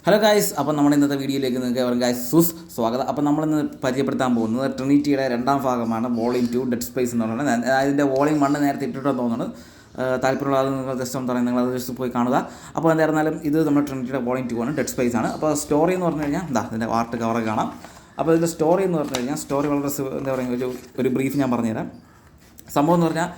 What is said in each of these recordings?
Hello guys, അപ്പോൾ നമ്മുടെ ഇന്നത്തെ വീഡിയോയിലേക്ക് നിങ്ങൾക്ക് എവരും ഗായ്സ് സ്വാഗതം. അപ്പോൾ നമ്മളിന്ന് പരിചയപ്പെടുത്താൻ പോകുന്നത് ട്രിനിറ്റിയുടെ രണ്ടാം ഭാഗമാണ് വോളിയം 2 ഡെഡ് സ്പേസ് എന്ന് പറയുന്നത്. അതിൻ്റെ വോളിയം 1 നേരത്തെ ഇട്ടിട്ടുണ്ടെന്ന് തോന്നുന്നത്. താല്പര്യമുള്ള ആൾ നിങ്ങൾ ജസ്റ്റ് ഒന്ന് പറയുന്നത്, നിങ്ങൾ ജസ്റ്റ് പോയി കാണുക. അപ്പോൾ എന്തായിരുന്നാലും ഇത് നമ്മുടെ ട്രിനിറ്റിയുടെ വോളിയം 2 ആണ്, ഡെഡ് സ്പേസ് ആണ്. അപ്പോൾ സ്റ്റോറി എന്ന് പറഞ്ഞു കഴിഞ്ഞാൽ ഇതിൻ്റെ ആർട്ട് കവറൊക്കെ കാണാം. അപ്പോൾ ഇതിൻ്റെ സ്റ്റോറി എന്ന് പറഞ്ഞു കഴിഞ്ഞാൽ സ്റ്റോറി വളരെ എന്താ പറയുക, ഒരു ബ്രീഫ് ഞാൻ പറഞ്ഞുതരാം. സംഭവം എന്ന് പറഞ്ഞാൽ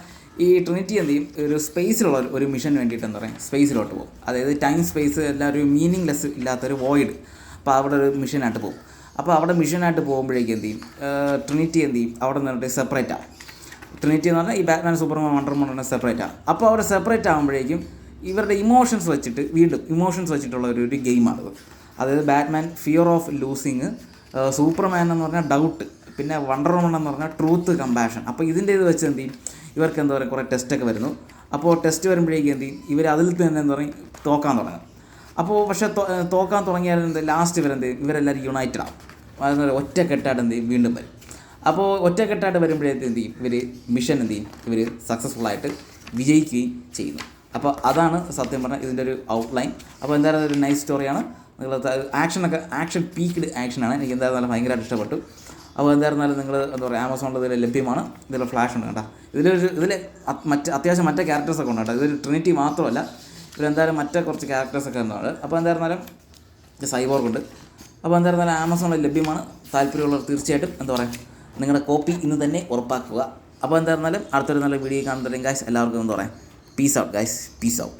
ഈ ട്രിനിറ്റി എന്ത് ചെയ്യും, ഒരു സ്പേസിലുള്ള ഒരു മിഷന് വേണ്ടിയിട്ട് എന്താ പറയുക സ്പേസിലോട്ട് പോകും. അതായത് ടൈം സ്പേസ് എല്ലാം ഒരു മീനിങ്ലെസ് ഇല്ലാത്തൊരു വോയിഡ്. അപ്പോൾ അവിടെ ഒരു മിഷനായിട്ട് പോകും. അപ്പോൾ അവിടെ മിഷനായിട്ട് പോകുമ്പോഴേക്കും എന്ത് ചെയ്യും, ട്രിനിറ്റി എന്ത് ചെയ്യും, അവിടെ നിന്നിട്ട് സെപ്പറേറ്റ് ആവും. ട്രിനിറ്റി എന്ന് പറഞ്ഞാൽ ഈ Batman Superman wonder woman separate ആവും. അപ്പോൾ അവിടെ സെപ്പറേറ്റ് ആകുമ്പോഴേക്കും ഇവരുടെ ഇമോഷൻസ് വെച്ചിട്ട് വീണ്ടും ഇമോഷൻസ് വെച്ചിട്ടുള്ള ഒരു ഗെയിമാണിത്. അതായത് Batman fear of losing, Superman എന്ന് പറഞ്ഞാൽ ഡൗട്ട്, പിന്നെ വണ്ടർ വുമൺ എന്ന് പറഞ്ഞാൽ ട്രൂത്ത്, കമ്പാഷൻ. അപ്പോൾ ഇതിൻ്റെ ഇത് വെച്ച് എന്ത് ചെയ്യും, ഇവർക്ക് എന്താ പറയുക കുറേ ടെസ്റ്റൊക്കെ വരുന്നു. അപ്പോൾ ടെസ്റ്റ് വരുമ്പോഴേക്കും എന്ത് ചെയ്യും, ഇവർ അതിൽ തന്നെ എന്താ പറയുക തോക്കാൻ തുടങ്ങും. അപ്പോൾ പക്ഷേ തോക്കാൻ തുടങ്ങിയാൽ എന്ത് ലാസ്റ്റ് ഇവരെല്ലാവരും യുണൈറ്റഡ് ആവും. അതായത് ഒറ്റക്കെട്ടായിട്ട് എന്ത് ചെയ്യും വീണ്ടും വരും. അപ്പോൾ ഒറ്റക്കെട്ടായിട്ട് വരുമ്പോഴേക്കും എന്ത് ചെയ്യും, ഇവർ മിഷൻ എന്ത് ചെയ്യും, ഇവർ സക്സസ്ഫുള്ളായിട്ട് വിജയിക്കുകയും ചെയ്യുന്നു. അപ്പോൾ അതാണ് സത്യം പറഞ്ഞാൽ ഇതിൻ്റെ ഒരു ഔട്ട്ലൈൻ. അപ്പോൾ എന്തായാലും ഒരു നൈസ് സ്റ്റോറിയാണ്. നിങ്ങൾ ആക്ഷൻ പീക്ക്ഡ് ആക്ഷനാണ്. എനിക്ക് എന്തായിരുന്നാലും ഭയങ്കരമായിട്ട് ഇഷ്ടപ്പെട്ടു. അപ്പോൾ എന്തായിരുന്നാലും നിങ്ങൾ എന്താ പറയുക ആമസോണിൽ ഇതിൽ ലഭ്യമാണ്. ഇതിൽ ഫ്ലാഷ് ഉണ്ട് കേട്ടോ. ഇതിൽ അത്യാവശ്യം മറ്റേ ക്യാരക്ടേഴ്സൊക്കെ ഉണ്ട് കേട്ടോ. ഇതൊരു ട്രിനിറ്റി മാത്രമല്ല, ഇതിലെന്തായാലും മറ്റേ കുറച്ച് ക്യാരക്ടേഴ്സൊക്കെ ഉണ്ട്. അപ്പോൾ എന്തായിരുന്നാലും സൈബോർഗ് ഉണ്ട്. അപ്പോൾ എന്തായിരുന്നാലും ആമസോണിൽ ലഭ്യമാണ്. താല്പര്യമുള്ളവർ തീർച്ചയായിട്ടും എന്താ പറയുക നിങ്ങളുടെ കോപ്പി ഇന്ന് തന്നെ ഉറപ്പാക്കുക. അപ്പോൾ എന്തായിരുന്നാലും അടുത്തൊരു നല്ല വീഡിയോ കാണുന്നതിലും ഗൈസ് എല്ലാവർക്കും എന്താ പറയുക peace out guys, peace out.